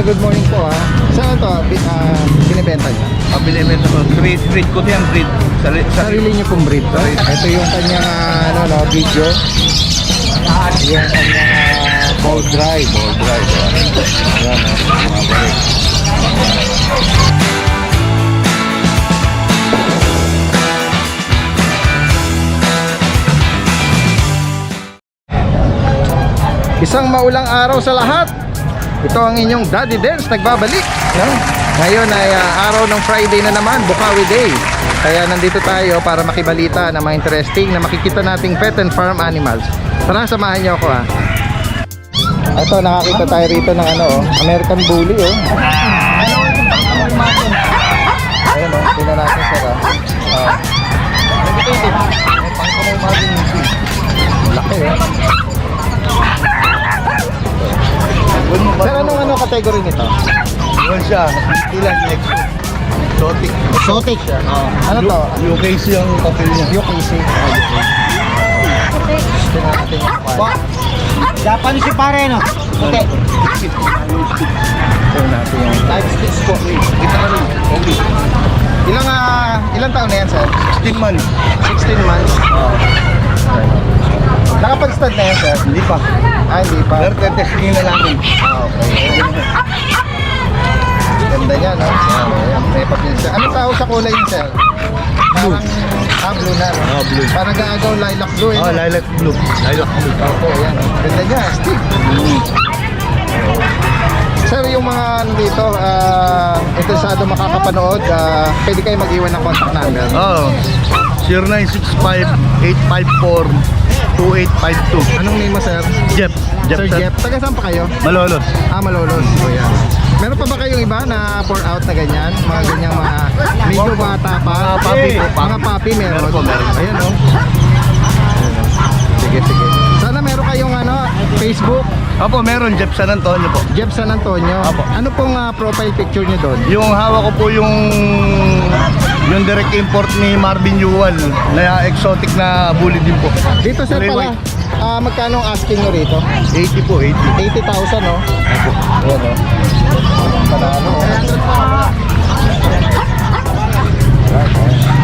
Good morning po ha. Saan ito binibenta niya? Binibenta ko. Breed ko yan, breed. Sarili niyo pong breed to? Ito yung kanyang video. Yung kanyang ball drive. Ayan, mga balik. Isang maulang araw sa lahat. Ito ang inyong Daddy Dens nagbabalik, no? Ngayon ay araw ng Friday na naman, Bukawi Day. Kaya nandito tayo para makibalita na mga interesting na makikita nating pet and farm animals. Tara, samahan niyo ako ha. Ito, nakakita tayo rito ng American Bully Ayun tingnan natin sir ha. Laki Sir, anong category nito? Yun siya. Ilan exotic. Exotic? Ano to? UKC ang papel niya. UKC. Tingnan natin yung kwal. Japanese si pare, no? Okay. Tingnan natin yung type sticks po. Ilang taon na yan, sir? 16 months. 16 months. Nakapag-stud na yan, sir? Hindi pa. Hindi pa. Pero testing na namin. Okay. Ganda niya, no? Ayan, may papel siya. Anong tawag sa kulay niya, sir? Blue. Blue na. Blue. Parang gaagaw lilac blue, eh. Lilac blue. Lilac blue. Opo, yan. Ganda niya, stick. Sir, yung mga dito, interesado makakapanood, pwede kayo mag-iwan ng contact number. 0965-854-2852. Anong name mo, sir? Jeff. Sir Jeff. Taga saan pa kayo? Malolos. Malolos. So, yan. Meron pa ba kayong iba na pour out na ganyan? Mga ganyang mga medyo bata pa? Mga puppy po. Mga puppy meron? Meron. Ayan o. Sige. Sana meron kayong Facebook? Opo, meron. Jeff San Antonio po. Jeff San Antonio. Opo. Ano pong profile picture nyo doon? Yung hawak ko po yung direct import ni Marvin Yuval na exotic na bully din po. Dito sir pala, magkano ang asking nyo rito? 80 po, 80. 80,000 no? Opo. Ayan o. Panalo o.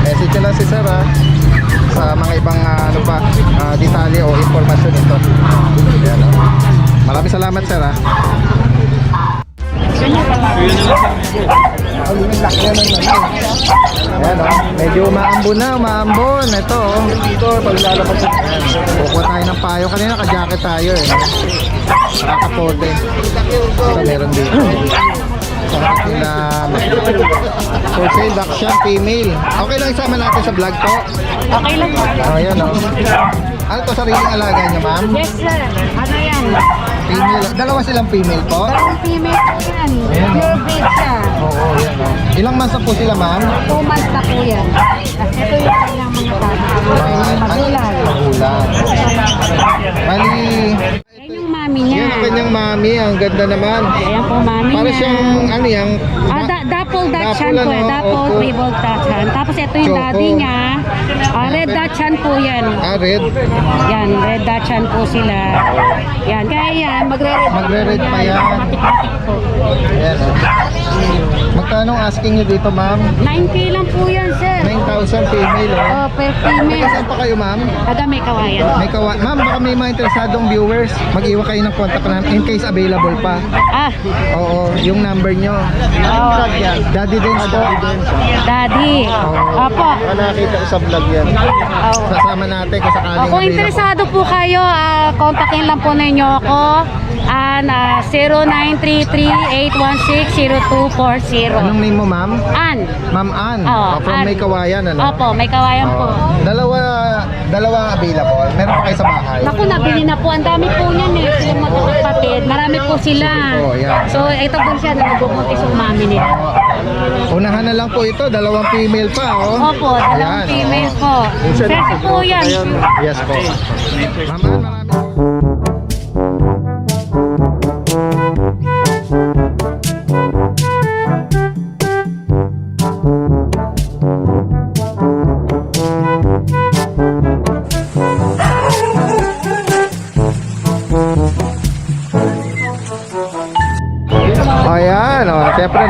Message nyo lang si sir sa mga ibang detalye o informasyon ito. Ayan o. Maraming salamat sir Ayan medyo umaambon. Ito dito pag lalabas kukuha tayo ng payo. Kanina ka-jacket tayo nakakapote. Ito meron dito for sale Dachshund female. Okay lang isama natin sa vlog po? Okay lang po. Ayan ano to, sariling alaga niya ma'am? Yes sir. Ano yan? Female. Dalawa silang female po? Dalawang female po yan. Pure breed siya. Oo, yan Ilang months na po sila ma'am? 2 months na po yan. Ito yung kanilang mga magulang. Magulang. Bali, Yan yung mami niya. yan ang kanyang mami. Ang ganda naman. Ayan po mami Para niya. siyang yung Dapple Dachshund po. Dapple Opo. Tribal Dachshund. Tapos ito yung Choco. daddy niya. Red Dachshund po yan. red. Yan, Red Dachshund po sila. Yan, kaya yan, Magre-red pa yan. Matik-matik po. Ayan Magkano ang asking nyo dito ma'am? 9K lang po yan, sir. 9,000 female Per female. Saan pa kayo ma'am? Taga may kawayan. Ma'am, baka may mga interesadong viewers. Mag-iwan kayo ng contact namin in case available pa. Oo, yung number nyo. Oh, Daddy Dens po. Daddy. Opo. Nakita ko sa vlog yan. Oh. Sasama natin kung sakaling Kung interesado po kayo, kontakin lang po ninyo ako. 0933-816-0240. Anong name mo ma'am? Ann. Ma'am Ann. From Ann. May Kawayan Opo, may kawayan po. Dalawa available. Meron pa kayo sa bahay? Naku, nabili na po. Ang dami po niyan Yung magkakapatid. Marami po sila. yan. So, ito po siya na nagbubuntis yung mami nila. Unahan na lang po ito. Dalawang female pa Opo, dalawang female po. Serte po yan. Yes po. Ma'am Ann, maraming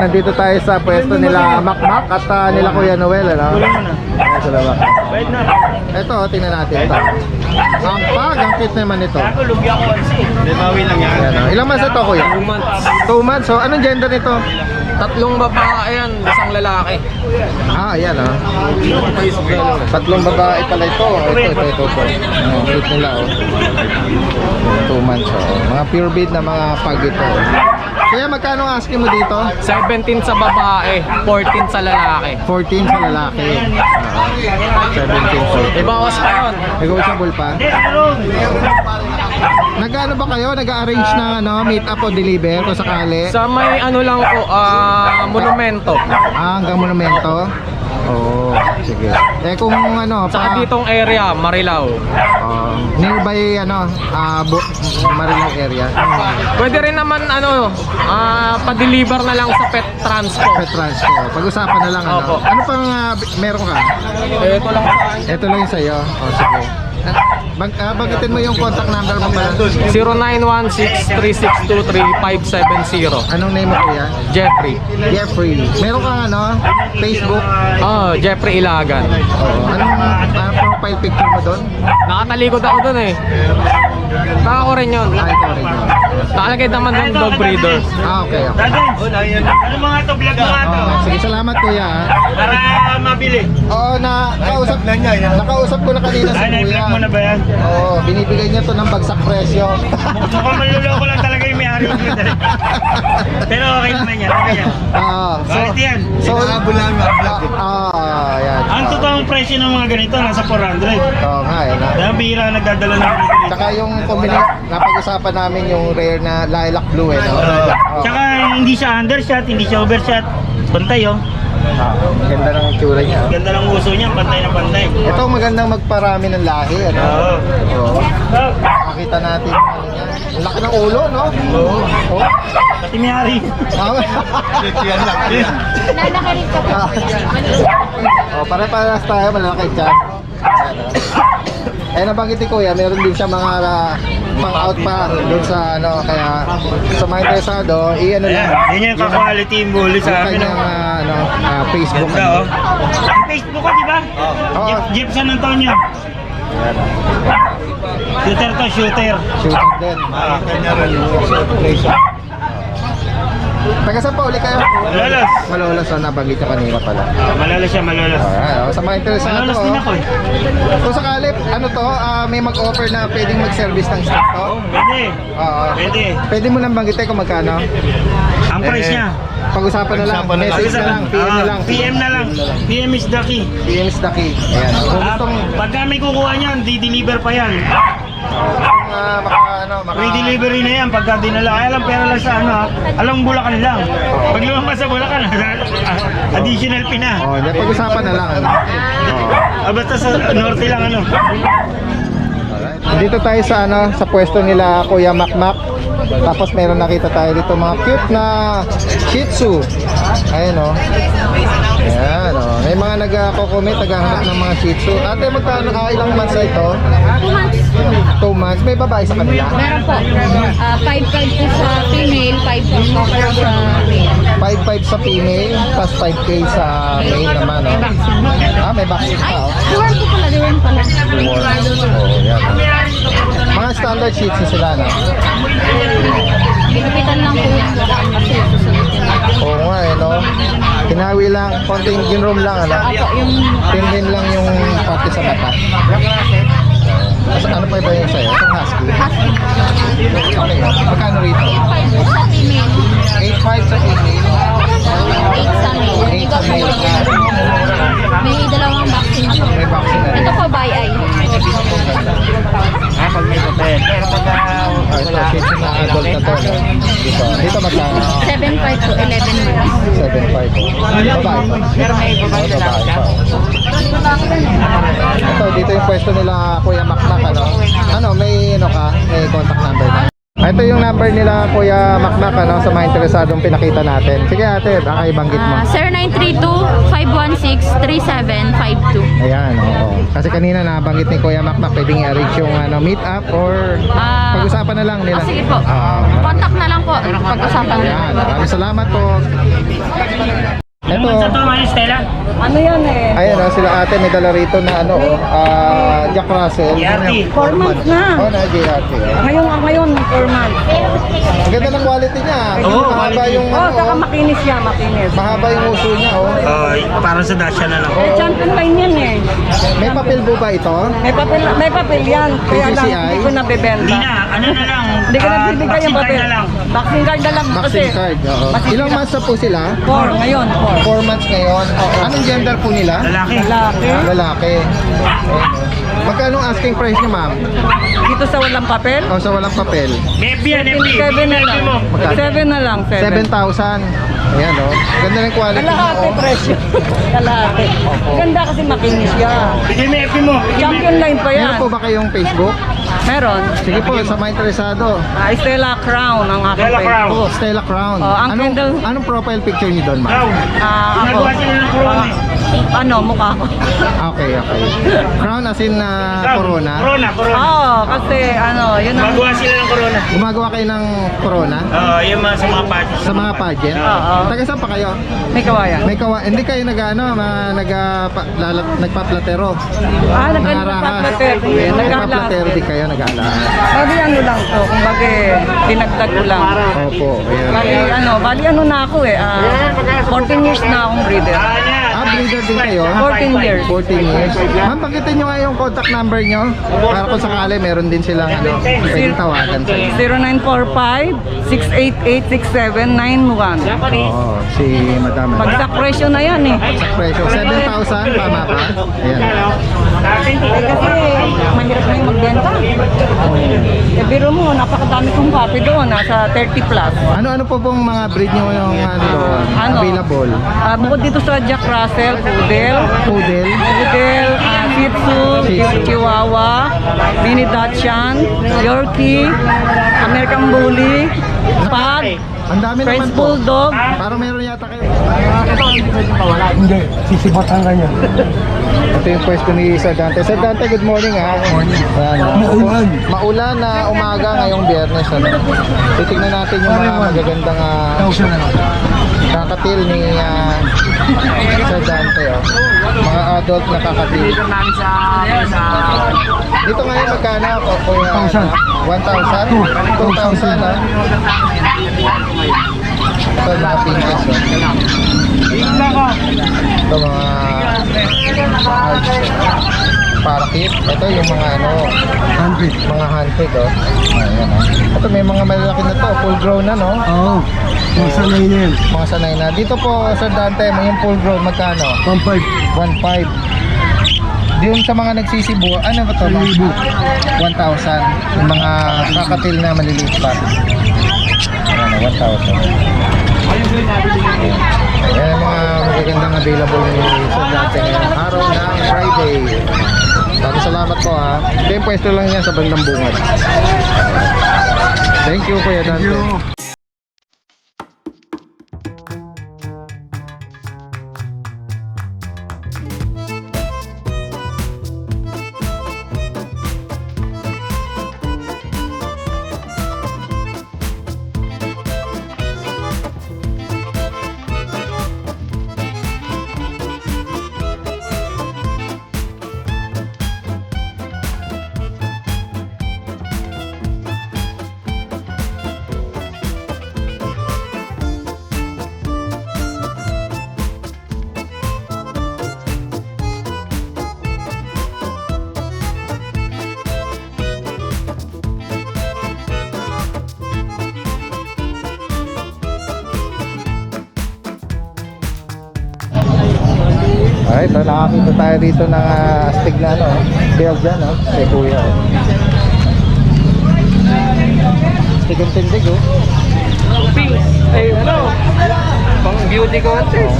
nandito tayo sa pwesto nila Makmak at nila Kuya Noel, ano? Ayan sila Makmak. Ito, tingnan natin ito. Ang cute naman ito. Limawi lang yan. Ayan, oh. Ilang months ito, Kuya? 2 months. 2 months. So, anong gender nito? 3 babae yan, 1 lalaki. Ayan, oh. 3 babae pala ito. Ito. Cute nila, oh. 2 months, oh. Mga pure breed na mga pag ito. Kuya, magkano ang asking mo dito? 17 sa babae, 14 sa lalaki. 14 sa lalaki. 17 Ibawas pa yun. Negotiable pa. Nag-ano ba kayo? Nag-arrange ng meet up o deliver kung sakali? Sa may ano lang po, monumento. Hanggang monumento? Oo, sige. Kung Sa ditong area, Marilao. nearby Marilao area. Pwede rin naman pa-deliver na lang sa pet transport. Pet transport. Pag-usapan na lang Opo. Ano pang meron ka? Ito lang sa akin. Ito lang yung sa'yo. Sige. Bagitin mo yung contact number mo pala. 0916-3623-570. Anong name mo, kuya? Jeffrey. Jeffrey. Meron kang Facebook? Jeffrey Ilagan. Anong profile picture mo doon? Nakatalikod ako dun eh. Ako rin yun. Ito rin yun. Nakalagay naman doon dog breeder. Okay. Ano mga to, vlog mga to? Sige, salamat kuya. Para mabili. Oo, nakausap ko na kanina si kuya. I-vlog mo na ba yan? Oo, binibigay niya to ng bagsak presyo. Mukhang manluloko lang talaga yung may-ari mo. Pero okay naman yan. Okay yan. Bakit yan? Yan. Ang totoong presyo ng mga ganito nasa 400. Oo nga, yan. Kaya bihira nagdadala ng ganito. Tsaka yung napag-usapan namin yung rare na lilac blue no? Tsaka hindi siya undershot, hindi siya overshot. Pantay oh. Ganda ng itsura niya. Ganda ng uso niya, pantay na pantay. Ito magandang magparami ng lahi, Oo. Oo. Makita natin ang laki ng ulo, no? Oo. Oh. Pati may-ari. Lalaki rin ka po. Pare-paras tayo, malalaki dyan. Nabanggit ni Kuya, meron din siya mga pang-out pa doon sa kaya sa mga interesado, Ayan, yan yung ka-quality yung bully sa amin. kanyang Facebook. Ganda oh. Yung Facebook ko, di ba? Oo. Jefferson Antonio. Shooter to, shooter. Shooting din. Kanya rin. Taga saan pa uli kayo? Malolos. Malolos, nabanggit niya kanina pala. Malolos siya, malolos. Sa mga interesado, Malolos din ako eh. kung sakali, may mag-offer na pwedeng mag-service ng stock to? Pwede. Oo. Pwede. Pwede mo nang banggitin kung magkano? Ang price niya. Pag-usapan na lang. Message na lang, PM na lang. PM na lang. PM is the key. PM is the key. Ayan. Kung gustong Pagka may kukuha niyan, di-deliver pa yan. Free delivery na yan pagka dinala. Kaya lang pera lang sa alam Bulacan lang. Pag lumabas sa Bulacan, additional fee na. pag-usapan na lang. Basta sa norte lang Dito tayo sa sa pwesto nila Kuya Makmak. Tapos meron nakita tayo dito mga cute na Shih Tzu. Ayan Ayan May mga nagko-comment, naghahanap ng mga Shih Tzu. Ate, magkano ilang months na ito? 2 months. 2 months. May babae sa kanila? Meron po. 5.5 po sa female, 5 po sa male. 5.5 sa female, plus 5K sa male naman. May vaccine. May vaccine Ay, pa. deworm po pala, deworm pala. Yan. Mga standard Shih Tzu sila, no? Binupitan lang po yung kasi susunod yun. Oo nga, no? Hinawi lang, konting ginroom lang, Apo, yung Tinrin lang yung pati sa mata. Ano pa iba yung sa'yo? Itong husky. husky. Okay, magkano rito? 8.5 po sa female. 8.5 sa female. 8 sa male. 8 sa male. May dalawang vaccine po. May vaccine na rin. Ito po, by eye. Pag may papel. Pero pagka Ito, Shih Tzu na adult na to. Dito magkano? 7.5 po, 11 months. 7.5. Babae pa. Pero may babae na Babae pa. Ito, dito yung pwesto nila Kuya Makmak, may contact number na. Ito yung number nila Kuya Makmak, ano, sa mga interesadong pinakita natin. Sige ate, baka ibanggit mo. 0932-516-3752. Ayan, oo. Kasi kanina nabanggit ni Kuya Makmak, pwedeng i-arrange yung meet up or pag-usapan na lang nila. Sige po. Contact na lang po. Pag-usapan na. Ayan, maraming salamat po. Ito, Sa to, mga Stella. Ano yan eh? ayan o, sila ate may dala rito na ano, Jack Russell. JRT. 4 months na. Oh, na JRT. Ngayon, 4 months. Ang ganda ng quality niya. Oo, mahaba yung Oh, ano, saka makinis siya, makinis. mahaba yung uso niya, oh. Parang sa Dacia na lang. Eh, champion line yan eh. May papel po ba ito? May papel yan. Kaya lang, PCCI? hindi ko nabibenta. Hindi na, ano na lang. Hindi ko nagbibigay yung vaccine card papel. na lang. Vaccine card na lang. Vaccine card, oo. masisira. Ilang months na po sila? 4, ngayon, 4. 4 months ngayon. Anong gender po nila? Lalaki. Lalaki. Lalaki. Magkano ang asking price niyo, ma'am? Dito sa walang papel, O sa walang papel? FB yan, FB. 7 na lang. mo. 7 na lang, 7. 7,000. Ayan, oh. Ganda ng quality niya, Kalahati oh. presyo. Kalahati. Ganda kasi makinis siya. Bigay mo FB mo. Champion line pa yan. Meron po ba kayong Facebook? Meron. Sige po, sa mga interesado. Stella Crown ang aking Stella Crown. Facebook. Stella Crown. Oh, ang candle- Anong profile picture niyo doon, ma'am? Wow. Ako. Nagawa sila ng corona. Mukha ko. Okay. Crown as in corona. Corona. Oo, kasi yun ang... Magawa sila ng corona. Gumagawa kayo ng corona Yung mga sa mga party. sa mga pageant. Oo. Taga saan pa kayo? May kawayan. Hindi kayo nagpaplatero. Nagpaplatero. Nagpaplatero di kayo, nag-aalahan. Bali lang to. Kumbaga, dinagdag ko lang. Opo, ayan. Bali na ako eh. 14 years na akong breeder. Breeder din kayo? 14 years. 14 years. Ma'am, pagkitin nyo nga yung contact number nyo para kung sakali meron din silang pwedeng tawagan sa inyo. 0945-688-6791. Oo, si Madam. Pagsak presyo na yan eh. Sa presyo, 7,000, tama pa? Ayan. Kasi mahirap na yung magbenta. Biro mo, napakadami kong copy doon. Nasa 30 plus. Ano po pong mga breed nyo yung available? Bukod dito sa Jack Russell, Poodle? Shih Tzu, Chihuahua, Mini Dachshund, Yorkie, American Bully, Pug, Ang dami French naman po. Bulldog. Parang meron yata kayo. Hindi, sisibotan ka niya. Ito yung pwesto ni Sir Dante. Sir Dante, good morning ha. Maulan. Maulan na umaga ngayong Biyernes. Ano? Titignan natin yung mga magagandang kakatil ni Sir Dante. Oh. Mga adult na kakatil. Dito ngayon magkano? 1,000? 2,000 ha? Ito mga pinches. Oh. Ito mga parakit. Ito yung mga mga handpid, oh. Ayan, oh. Ito may mga malalaki na to, full grown na, no? Oo. Yung sanay na yan. Mga sanay na. Dito po, Sir Dante, yung full grown, magkano? 1.5. 1.5. Yung sa mga nagsisibo, ano ba to? 1,000. Yung mga kakatil na maliliit pa. Ayan, 1,000. Ayan ang mga magagandang available ni Sir Dante ngayong araw ng Friday. Maraming salamat po ha. Ito yung pwesto lang yan sa bandang bungad. Thank you Kuya Dante. Alright, so nakakita tayo dito ng astig na Belgian, kay Kuya. Astig ang tindig, oh. Pang beauty contest.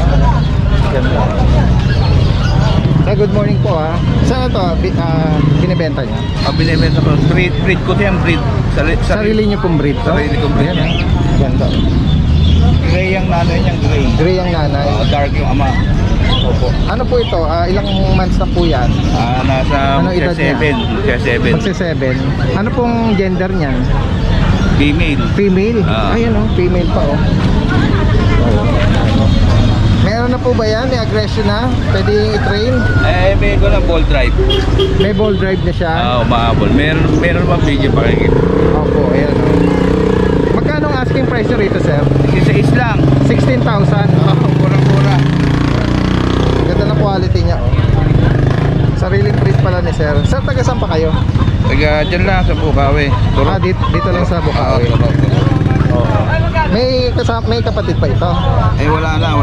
Ganda. Good morning po ha. Saan ito binibenta niya? Binibenta ko. Breed ko yan, breed. Sarili niyo pong breed to? Sarili kong breed. Ayan, ganda. Gray ang nanay niyang gray. Gray ang nanay. Dark yung ama. Opo. Ano po ito? Ilang months na po yan? Nasa Ano edad niya? 7. Magsi 7. Ano pong gender niyan? Female. Female? Ah. Ayan oh, female pa oh. Meron na po ba yan? May aggression na? Pwede i-train? May ko na ball drive. May ball drive na siya? Umahabol. Meron pa video pakikita. Opo, ayan oh. Magkano ang asking price nyo rito, sir? Isa lang. 16,000. Mura-mura. Ganda na quality niya oh. Sariling breed pala ni sir. Sir, taga saan pa kayo? Taga dyan lang sa Bukawi. Dito lang sa Bukawi. May kapatid pa ito? Wala na.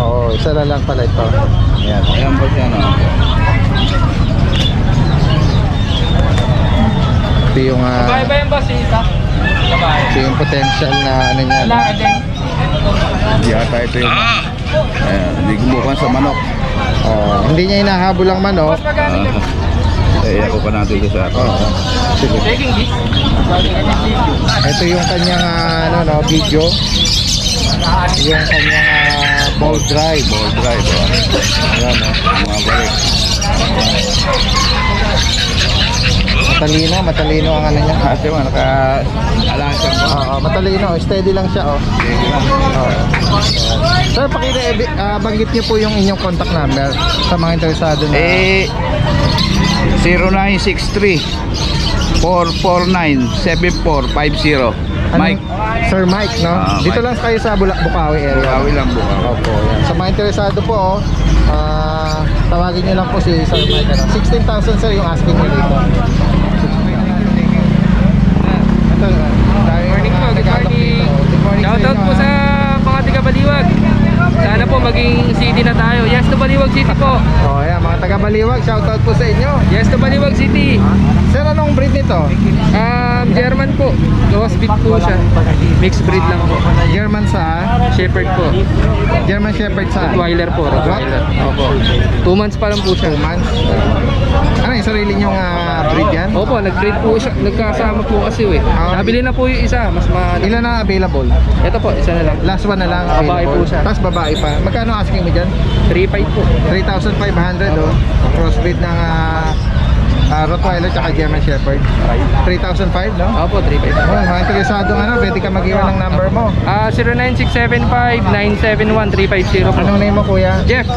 Oo, isa na lang pala ito. Ayan. Ayan po siya, no? Ito yung, Iba yung boss, isa. ito yung potential na ano niya. Yata ito yung... hindi gumukan sa manok. Hindi niya hinahabol ang manok. Ako pa natin ito sa ako. Sige. Taking this. Ito yung kanyang video. Yung kanyang ball drive. Ball drive. Ayan Mga balik. Matalino ang ano niya. Kasi mga naka-alasan po. Matalino, steady lang siya oh. Sige lang. Sir, banggit niyo po yung inyong contact number sa mga interesado na 0963 449 7450. Mike. Sir Mike, no? Dito Mike. lang kayo sa Bukawi area. Bukawi lang, Bukawi. Opo, yan. Sa mga interesado po, tawagin niyo lang po si Sir Mike. 16,000 sir yung asking niyo dito. Ito, Morning po, good morning. Good morning Shoutout po sa mga taga Baliwag. Sana po maging city na tayo. Yes to Baliwag City po. Ayan, mga taga Baliwag, shoutout po sa inyo. Yes to Baliwag City. Sir, anong breed nito? German po. Crossbreed po siya. Mixed breed lang po. German sa? Shepherd po. German Shepherd sa? Rottweiler po. Rottweiler. Opo. 2 months pa lang po siya. 2 months. Ano yung sarili nyong breed yan? Opo, nag-breed po siya. Nagkasama po kasi eh. Nabili na po yung isa. Mas Ilan na available? Ito po, isa na lang. Last one na lang Babae available. po siya. Tapos babae pa. Magkano asking mo dyan? 3.5 po. 3,500 oh. Crossbreed ng Rottweiler tsaka German Shepherd. 3,500 no? Opo, 3.5. Mga interesadong pwede ka mag-iwan ng number mo. 09675-971-350 po. Anong name mo kuya? Jeff.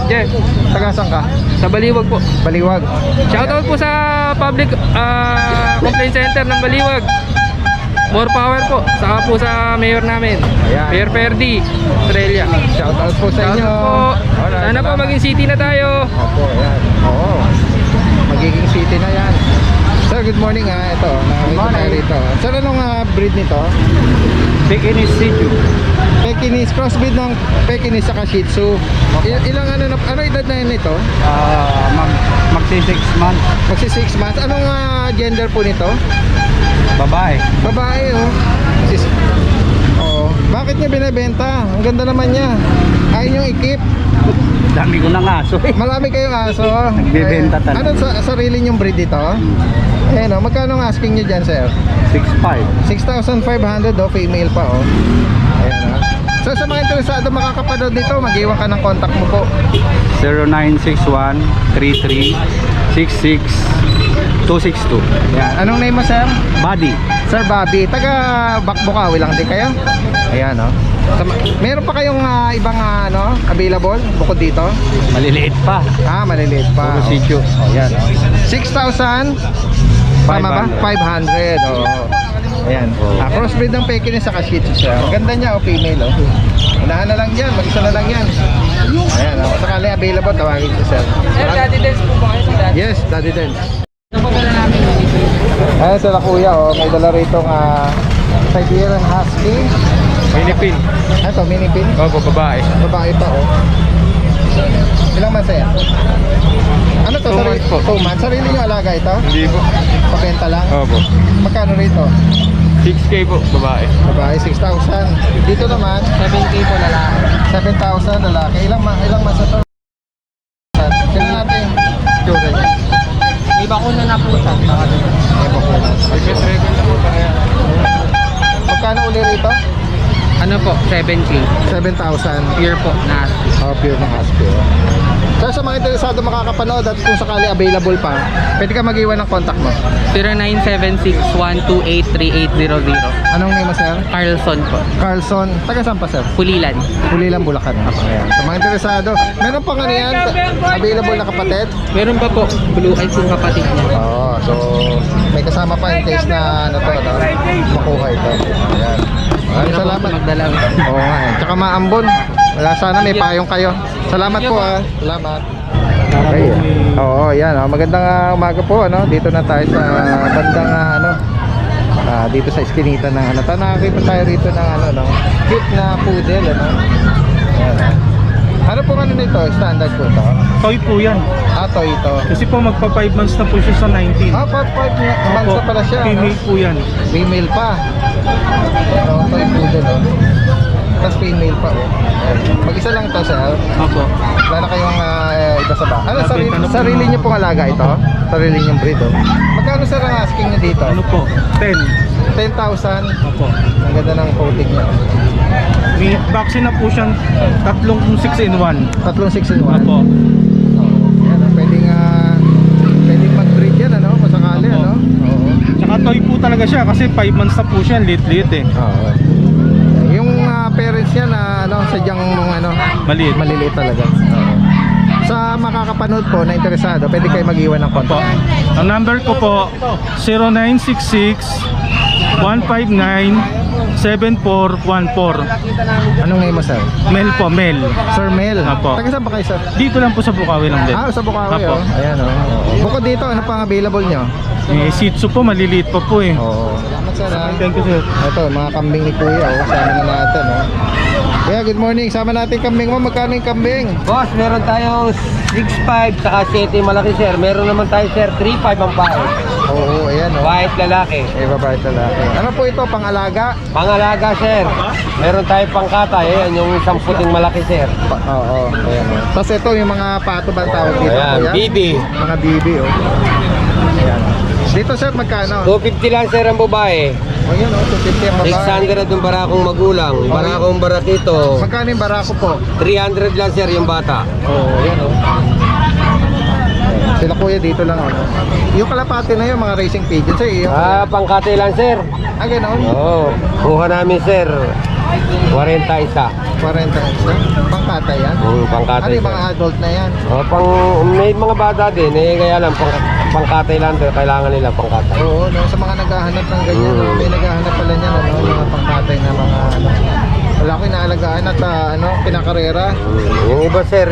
Taga saan ka? Sa Baliwag po. Baliwag. Shoutout po sa public complaint center ng Baliwag. More power po. Saka po sa mayor namin. Ayan. Mayor Ferdi, Australia. Shoutout po sa inyo. Shoutout po. Alright, Sana po salamat. maging city na tayo. Opo, ayan. Oo. Magiging city na yan. Sir, good morning Ito, nakakita tayo rito. Sir, anong breed nito? Pekinese Shih Tzu. Pekinese, crossbreed ng Pekinese saka Shih Tzu. Ilang ano edad na yun nito? Magsi 6 months. Magsi 6 months. Anong gender po nito? Babae. Babae oh. Bakit niya binebenta? Ang ganda naman niya. Ayaw niyong ikip. Dami ko ng aso eh. Marami kayong aso. Nagbebenta talaga. Ano sa sarili niyong breed dito? Ayan oh, magkano ang asking niyo dyan, sir? 6'5". 6,500 oh, female pa oh. Ayan oh. So sa mga interesado makakapanood dito, mag-iwan ka ng contact mo po. 0961-33-66-262. Ayan. Anong name mo, sir? Buddy. Sir Bobby. Taga Bukawi lang din kayo? Ayan oh. Meron pa kayong ibang available bukod dito? Maliliit pa. Maliliit pa. Puro Shih Tzu. Ayan. 6,000. Tama ba? 500. Oh. Ayan. Crossbreed ng Pekinese sa Shih Tzu siya. Ang ganda niya, female. Unahan na lang yan. Mag-isa na lang yan. Ayan. Sakali available, tawagin si sir. Daddy Dance po ba kayo sa Daddy? Yes, Daddy Dance. Ito po pala namin. Ayan sila kuya. May dala rito Siberian Husky. Minipin. Ito, mini pin. Opo, babae. Babae pa oh. Ilang months yan? Ano to? 2 months po. 2 months. Sarili nyo alaga ito? Hindi po. Pabenta lang? Opo. Magkano rito? 6K po, babae. Babae, 6,000. Dito naman, 7K po lalaki. 7,000 lalaki. Ilang months na to? Sila natin. Sure niya. May bakuna na po siya. May bakuna. Record lang po. Ano po, 7K. 7,000. Year po na husky. Oh, pure na husky. So sa mga interesado makakapanood at kung sakali available pa, pwede ka mag-iwan ng contact mo. 0976-128-3800. Anong name mo, sir? Carlson po. Carlson. Taga saan pa, sir? Pulilan. Pulilan, Bulacan. Ayan. Sa mga interesado, meron pang ano yan? Available na kapatid? Meron pa po, blue eyes yung kapatid niya. Oo, so may kasama pa in case na ano to, no? Makuha ito. Ayan. Maraming salamat. Magdala. Oo nga eh. Tsaka maambon. Wala sana may payong kayo. Salamat po ah. Salamat. Okay. Oo, yan. Oh. Magandang umaga po ano. Dito na tayo sa bandang ano. Dito sa iskinita ng ano. Nakakita tayo rito ng ano no. Cute na poodle ano. Ayan. Ano po ano nito? Standard po ito? Toy po yan. Toy ito. Kasi po magpa 5 months na po siya sa 19. 5 months na pala siya. Female po yan. Female pa. Ano, toy poodle oh. Tapos female pa oh. Mag-isa lang ito sir. Opo. Wala na kayong iba sa ba? Ano, sarili, Ano po? sarili niyo pong alaga ito? Sarili niyong breed oh. Magkano sir ang asking niyo dito? Ano po? 10. 10,000. Opo. Ang ganda ng coating niya. May vaccine na po siyang tatlong 6-in-1. Tatlong 6-in-1. Opo. Yan, pwedeng mag-breed yan ano, masakali Opo. ano. Oo. Tsaka toy po talaga siya kasi 5 months na po siya, liit-liit eh. Oo. Yung parents niya na ano, sadyang ano, Maliit. maliliit talaga. Oo. Sa makakapanood po na interesado, pwede kayo mag-iwan ng Opo. contact. Ang number ko po 0966-159-7414. Anong name mo sir? Mel po, Mel. Sir Mel. Opo. Taga saan ba kayo sir? Dito lang po sa Bukawi lang din. Sa Bukawi Opo. oh. Ayan oh. Bukod dito, ano pang available nyo? May Shih Tzu po, maliliit pa po eh. Oo. Salamat sir ha. Thank you sir. Ito, mga kambing ni Kuya oh. Sama na natin oh. Kuya, good morning. Sama natin kambing mo. Magkano yung kambing? Boss, meron tayong 6'5", saka 7 malaki sir. Meron naman tayo sir, 3'5" ang pao. Oo, ayan oh. White lalaki. Babae lalaki. Ano po ito? Pang-alaga? Pangalaga sir. Meron tayo pangkatay. Ayan, yung isang puting malaki sir. Oo, ayan oh. Tapos ito yung mga pato ba ang tawag dito? Ayan, Kuya? bibi. Mga bibi oh. Ayan. Dito sir, magkano? 250 lang sir ang babae. O yun oh, 250 ang babae. 600 at yung barakong magulang. Barakong barakito. Magkano yung barako po? 300 lang sir yung bata. Oo, yan oh. Sila kuya dito lang oh. Yung kalapati na yun, mga racing pigeons eh. Yung, Pangkatay lang sir. ganoon? Oo. Kuha namin sir. 41. 40 isa. Pangkatay yan? Ano Pangkatay yung sir. mga adult na yan? May mga bata din. Kaya lang pangkatay lang. Kailangan nila pangkatay. Oo, no, sa mga naghahanap ng ganyan, no, may naghahanap pala niyan, ano, mga pangkatay na mga ano. Wala ko inaalagaan at ano, pinakarera. Yung iba sir,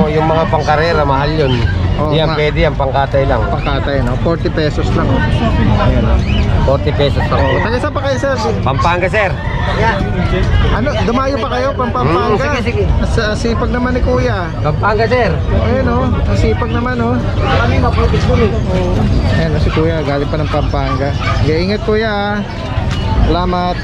yung mga pangkarera, mahal yun. Oo, Yan, pwede yan, pangkatay lang. Pangkatay, no, 40 pesos lang. Oh. Ayan, oh. 40 pesos lang. Taga saan pa kayo, sir? Pampanga sir. Ano, dumayo pa kayo, Pampanga? Sige. Sa sipag naman ni Kuya. Pampanga sir. Ayun, oh, ang sipag naman, oh. Kami maprotis ko Ayan, si Kuya, galing pa ng Pampanga. Okay, ingat Kuya, ah. Salamat.